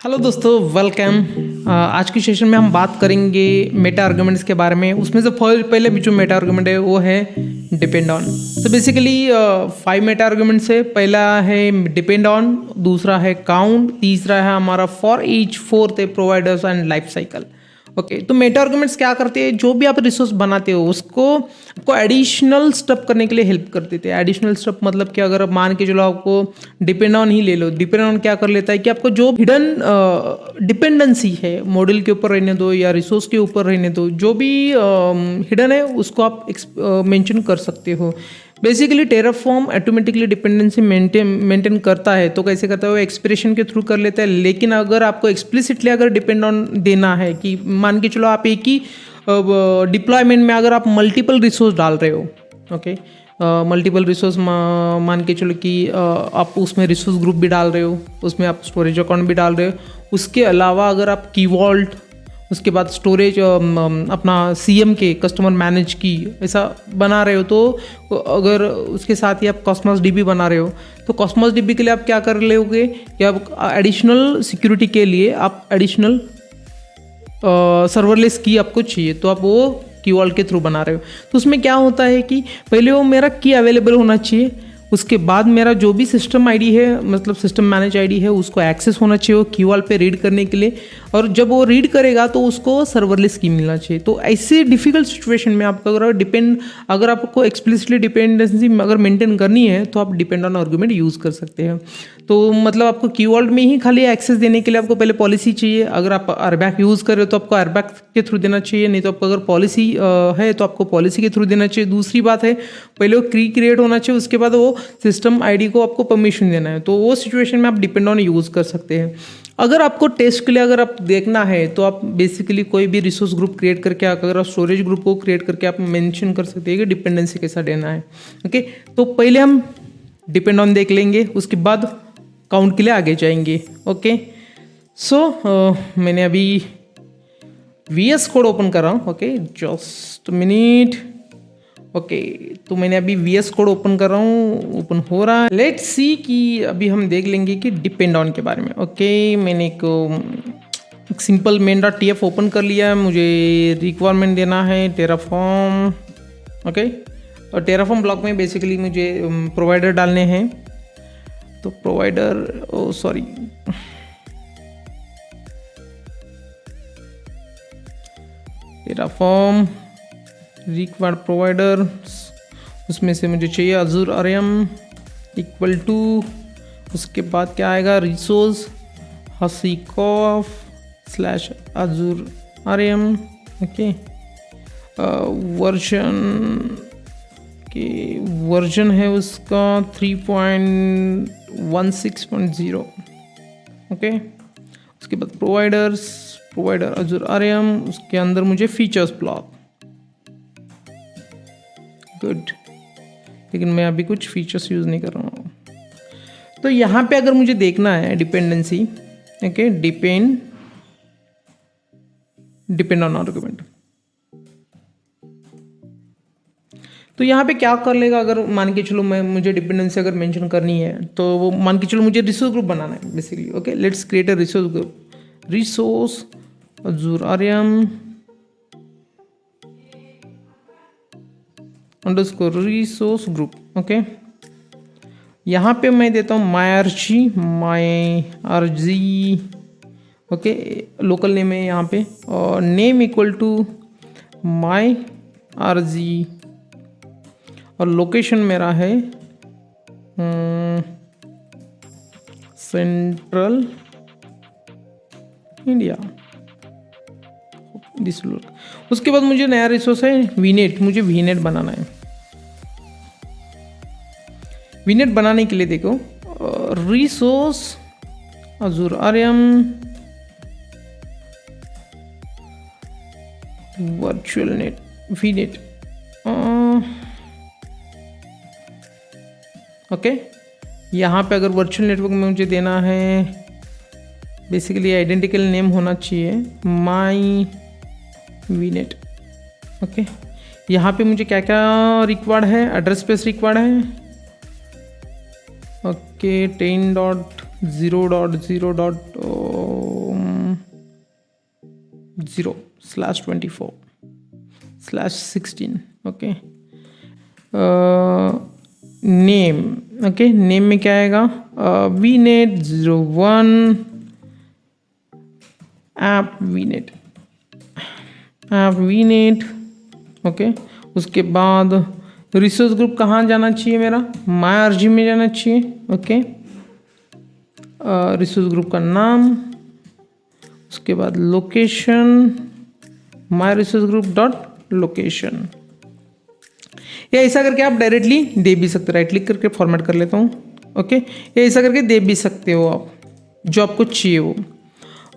Hello दोस्तों, welcome. आज की सेशन में हम बात करेंगे मेटा आर्गुमेंट्स के बारे में। उसमें से पहले भी जो मेटा आर्गुमेंट है वो है डिपेंड ऑन। तो बेसिकली 5 मेटा आर्गुमेंट्स है। पहला है डिपेंड ऑन, दूसरा है काउंट, तीसरा है हमारा फॉर ईच, फोर्थ है providers and life cycle. Okay, तो मेटा आर्गुमेंट्स क्या करते हैं? जो भी आप रिसोर्स बनाते हो उसको आपको एडिशनल स्टेप करने के लिए हेल्प कर देते हैं। एडिशनल स्टेप मतलब कि अगर मान के चलो आपको डिपेंड ऑन ही ले लो, डिपेंड ऑन क्या कर लेता है कि आपको जो हिडन डिपेंडेंसी है मॉडल के ऊपर रहने दो या रिसोर्स के ऊपर रहने दो, जो भी हिडन है उसको आप मेंशन कर सकते हो। Basically Terraform automatically dependency maintain करता है। तो कैसे करता है? वो एक्सप्रेशन के थ्रू कर लेता है। लेकिन अगर आपको एक्सप्लिसिटली अगर डिपेंड ऑन देना है कि मान के चलो आप एक ही डिप्लॉयमेंट में अगर आप मल्टीपल रिसोर्स डाल रहे हो, ओके, मल्टीपल रिसोर्स मान के चलो कि आप उसमें रिसोर्स ग्रुप भी डाल रहे हो, उसमें आप स्टोरेज अकाउंट भी डाल रहे हो, उसके अलावा अगर आप की वॉल्ट, उसके बाद स्टोरेज अपना CM के कस्टमर मैनेज की ऐसा बना रहे हो, तो अगर उसके साथ ही आप कॉस्मोस DB बना रहे हो, तो कॉस्मोस DB के लिए आप क्या कर लोगे कि आप एडिशनल सिक्योरिटी के लिए आप एडिशनल सर्वरलेस की आपको चाहिए, तो आप वो की वॉल्ट के थ्रू बना रहे हो। तो उसमें क्या होता है कि पहले वो मेरा की अवेलेबल होना चाहिए, उसके बाद मेरा जो भी सिस्टम आईडी है, मतलब सिस्टम मैनेज आईडी है, उसको एक्सेस होना चाहिए वो की वॉल पे रीड करने के लिए। और जब वो रीड करेगा तो उसको सर्वरलेस की मिलना चाहिए। तो ऐसे डिफिकल्ट सिचुएशन में आपको अगर आपको एक्सप्लिसिटली डिपेंडेंसी अगर मेंटेन करनी है तो आप डिपेंड ऑन आर्गुमेंट यूज़ कर सकते हैं। तो मतलब आपको की वॉल्ट में ही खाली एक्सेस देने के लिए आपको पहले पॉलिसी चाहिए। अगर आप अरबैक यूज़ कर रहे हो तो आपको अरबैक के थ्रू देना चाहिए, नहीं तो आपको अगर पॉलिसी है तो आपको पॉलिसी के थ्रू देना चाहिए। दूसरी बात है, पहले वो की क्रिएट होना चाहिए, उसके बाद वो सिस्टम आईडी को आपको परमिशन देना है। तो वो सिचुएशन में आप डिपेंड ऑन यूज़ कर सकते हैं। अगर आपको टेस्ट के लिए अगर आप देखना है तो आप बेसिकली कोई भी रिसोर्स ग्रुप क्रिएट करके, अगर आप स्टोरेज ग्रुप को क्रिएट करके आप मेंशन कर सकते हैं कि डिपेंडेंसी कैसा देना है। ओके, तो पहले हम डिपेंड ऑन देख लेंगे, उसके बाद काउंट के लिए आगे जाएंगे। ओके, सो मैंने अभी VS कोड ओपन कर रहा हूँ। Okay, just minute. ओके, तो मैंने अभी VS कोड ओपन कर रहा हूँ, ओपन हो रहा है। लेट्स सी कि अभी हम देख लेंगे कि डिपेंड ऑन के बारे में। ओके, मैंने एक सिंपल main.tf ओपन कर लिया है। मुझे रिक्वायरमेंट देना है टेराफॉर्म। ओके, और टेराफॉर्म ब्लॉक में बेसिकली मुझे प्रोवाइडर डालने हैं। तो प्रोवाइडर, टेराफॉर्म रिक्वायर्ड प्रोवाइडर, उसमें से मुझे चाहिए अजूर आरएम इक्वल टू, उसके बाद क्या आएगा, resource hashicorp slash azure RM. Okay, version है उसका 3.16.0। ओके, उसके बाद प्रोवाइडर अजूर आरएम, उसके अंदर मुझे फीचर्स ब्लॉक। गुड, लेकिन मैं अभी कुछ फीचर्स यूज़ नहीं कर रहा हूँ। तो यहाँ पे अगर मुझे देखना है dependency, okay, depend on argument, तो यहाँ पे क्या कर लेगा? अगर मान के चलो मुझे डिपेंडेंसी अगर मेंशन करनी है, तो वो मान के चलो मुझे रिसोर्स ग्रुप बनाना है basically. Okay, let's create a resource group, resource Azure RM underscore resource group. Okay, यहाँ पे मैं देता हूँ my RG. Okay, local name है यहाँ पे, और name equal to my RG, और लोकेशन मेरा है सेंट्रल इंडिया। उसके बाद मुझे नया रिसोर्स है वीनेट, मुझे वीनेट बनाना है। वीनेट बनाने के लिए देखो, resource Azure RM virtual net वीनेट। Okay, यहाँ पे अगर वर्चुअल नेटवर्क में मुझे देना है, बेसिकली आइडेंटिकल नेम होना चाहिए माई वीनेट। ओके, यहाँ पे मुझे क्या क्या रिक्वायर्ड है? एड्रेस स्पेस रिक्वायर्ड है। Okay, 10.0.0. 0/24/16. Okay, name, okay, name में क्या आएगा, VNet01 ऐप VNet. ओके, उसके बाद रिसोर्स ग्रुप कहाँ जाना चाहिए मेरा, MyRG में जाना चाहिए. ओके, रिसोर्स ग्रुप का नाम, उसके बाद लोकेशन, myResourceGroup.location. या ऐसा करके आप डायरेक्टली दे भी सकते हो, राइट क्लिक करके फॉर्मेट कर लेता हूँ. ओके, या ऐसा करके दे भी सकते हो आप जो आपको चाहिए वो.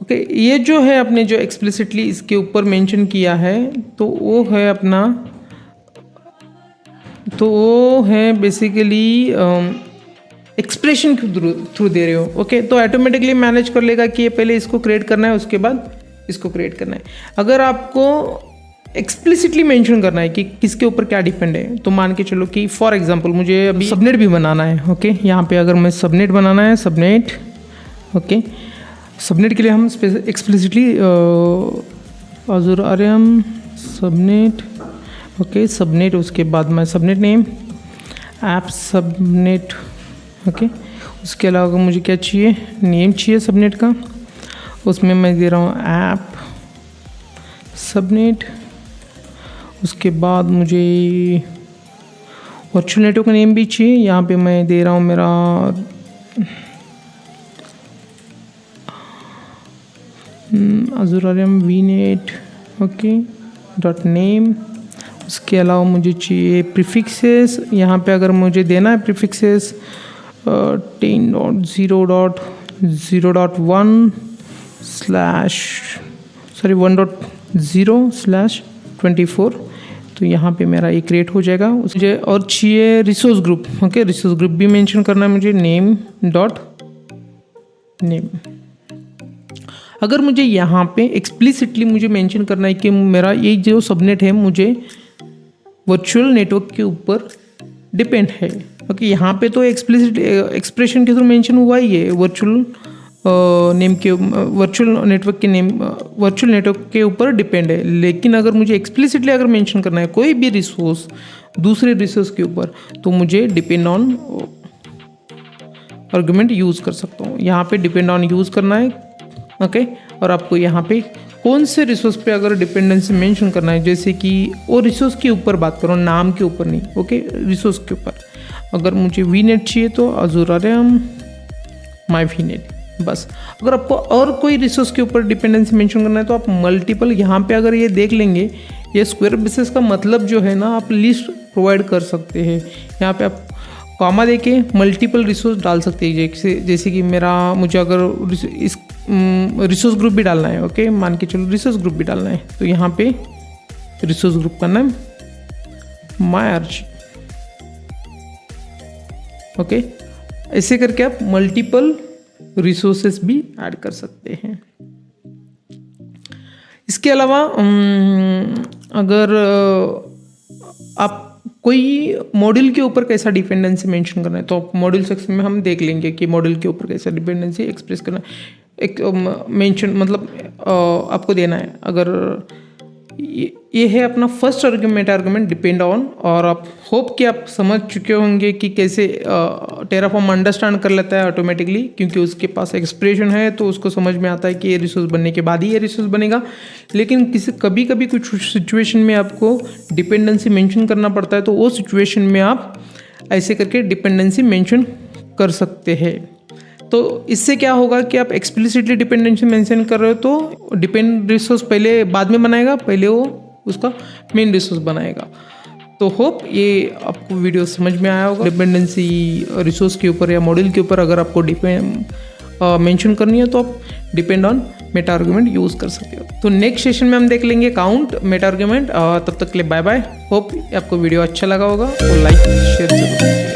ओके, ये जो है आपने जो एक्सप्लिसिटली इसके ऊपर मेंशन किया है तो वो है अपना, तो वो है बेसिकली एक्सप्रेशन के थ्रू दे रहे हो. ओके, तो ऑटोमेटिकली मैनेज कर लेगा कि ये पहले इसको क्रिएट करना है, उसके बाद इसको क्रिएट करना है. अगर आपको एक्सप्लिसिटली मेंशन करना है कि किसके ऊपर क्या डिपेंड है, तो मान के चलो कि फॉर एग्जांपल मुझे अभी सबनेट भी बनाना है. ओके, यहाँ पे अगर मैं सबनेट बनाना है, सबनेट. ओके, सबनेट के लिए हम explicitly Azure RM subnet. Okay, subnet, उसके बाद मैं subnet name app subnet. Okay, उसके अलावा मुझे क्या चाहिए, नेम चाहिए सबनेट का, उसमें मैं दे रहा हूँ ऐप सबनेट. उसके बाद मुझे वर्चुअल नेटवर्क का नेम भी चाहिए, यहाँ पे मैं दे रहा हूँ मेरा Azure RM VNet. Okay, .name. उसके अलावा मुझे चाहिए प्रीफिक्सेस, यहाँ पे अगर मुझे देना है प्रीफिक्सेस 10.0.1/1.0/24, तो यहाँ पे मेरा ये क्रिएट हो जाएगा. मुझे और चाहिए resource group. Okay, resource group भी मेंशन करना है मुझे, नेम. अगर मुझे यहाँ पे एक्सप्लिसिटली मुझे मेंशन करना है कि मेरा ये जो सबनेट है मुझे वर्चुअल नेटवर्क के ऊपर डिपेंड है. ओके, यहाँ पे तो एक्सप्लिसिट एक्सप्रेशन के थ्रू मेंशन हुआ ही है, वर्चुअल नेम के, वर्चुअल नेटवर्क के नेम, वर्चुअल नेटवर्क के ऊपर डिपेंड है. लेकिन अगर मुझे एक्सप्लिसिटली अगर मेंशन करना है कोई भी रिसोर्स दूसरे रिसोर्स के ऊपर, तो मुझे डिपेंड ऑन आर्गुमेंट यूज़ कर सकता हूँ. यहाँ पे डिपेंड ऑन यूज़ करना है. ओके, और आपको यहाँ पे कौन से रिसोर्स पे अगर डिपेंडेंसी मेंशन करना है, जैसे कि वो रिसोर्स के ऊपर बात करो, नाम के ऊपर नहीं. ओके, रिसोर्स के ऊपर अगर मुझे VNet चाहिए तो Azure RM My VNet, बस. अगर आपको और कोई रिसोर्स के ऊपर डिपेंडेंसी मेंशन करना है तो आप मल्टीपल, यहाँ पे अगर ये देख लेंगे, ये स्क्वायर बेसिस का मतलब जो है ना, आप लिस्ट प्रोवाइड कर सकते हैं. यहाँ पे आप कॉमा देके मल्टीपल रिसोर्स डाल सकते हैं. जैसे कि मुझे अगर इस रिसोर्स ग्रुप भी डालना है. ओके, मान के चलो रिसोर्स ग्रुप भी डालना है, तो यहाँ पे रिसोर्स ग्रुप का नाम MyRG. ओके, ऐसे करके आप मल्टीपल रिसोर्सेस भी ऐड कर सकते हैं. इसके अलावा अगर आप कोई मॉड्यूल के ऊपर कैसा डिपेंडेंसी मेंशन करना है, तो मॉड्यूल सेक्शन में हम देख लेंगे कि मॉड्यूल के ऊपर कैसा डिपेंडेंसी एक्सप्रेस करना है. एक मेंशन मतलब आपको देना है. अगर ये है अपना फर्स्ट आर्गुमेंट डिपेंड ऑन, और आप होप कि आप समझ चुके होंगे कि कैसे टेराफॉर्म अंडरस्टैंड कर लेता है ऑटोमेटिकली, क्योंकि उसके पास एक्सप्रेशन है तो उसको समझ में आता है कि ये रिसोर्स बनने के बाद ही ये रिसोर्स बनेगा. लेकिन कभी कभी कुछ सिचुएशन में आपको डिपेंडेंसी मेंशन करना पड़ता है, तो वो सिचुएशन में आप ऐसे करके डिपेंडेंसी मेंशन कर सकते हैं. तो इससे क्या होगा कि आप एक्सप्लिसिटली डिपेंडेंसी मेंशन कर रहे हो तो डिपेंड रिसोर्स पहले बाद में बनाएगा, पहले वो उसका मेन रिसोर्स बनाएगा. तो होप ये आपको वीडियो समझ में आया होगा. डिपेंडेंसी रिसोर्स के ऊपर या मॉड्यूल के ऊपर अगर आपको मेंशन करनी है तो आप depend on Meta argument use कर सकते हो. तो नेक्स्ट सेशन में हम देख लेंगे काउंट मेटा आर्गुमेंट. तब तक के लिए बाय बाय. होप आपको वीडियो अच्छा लगा होगा और लाइक शेयर जरूर.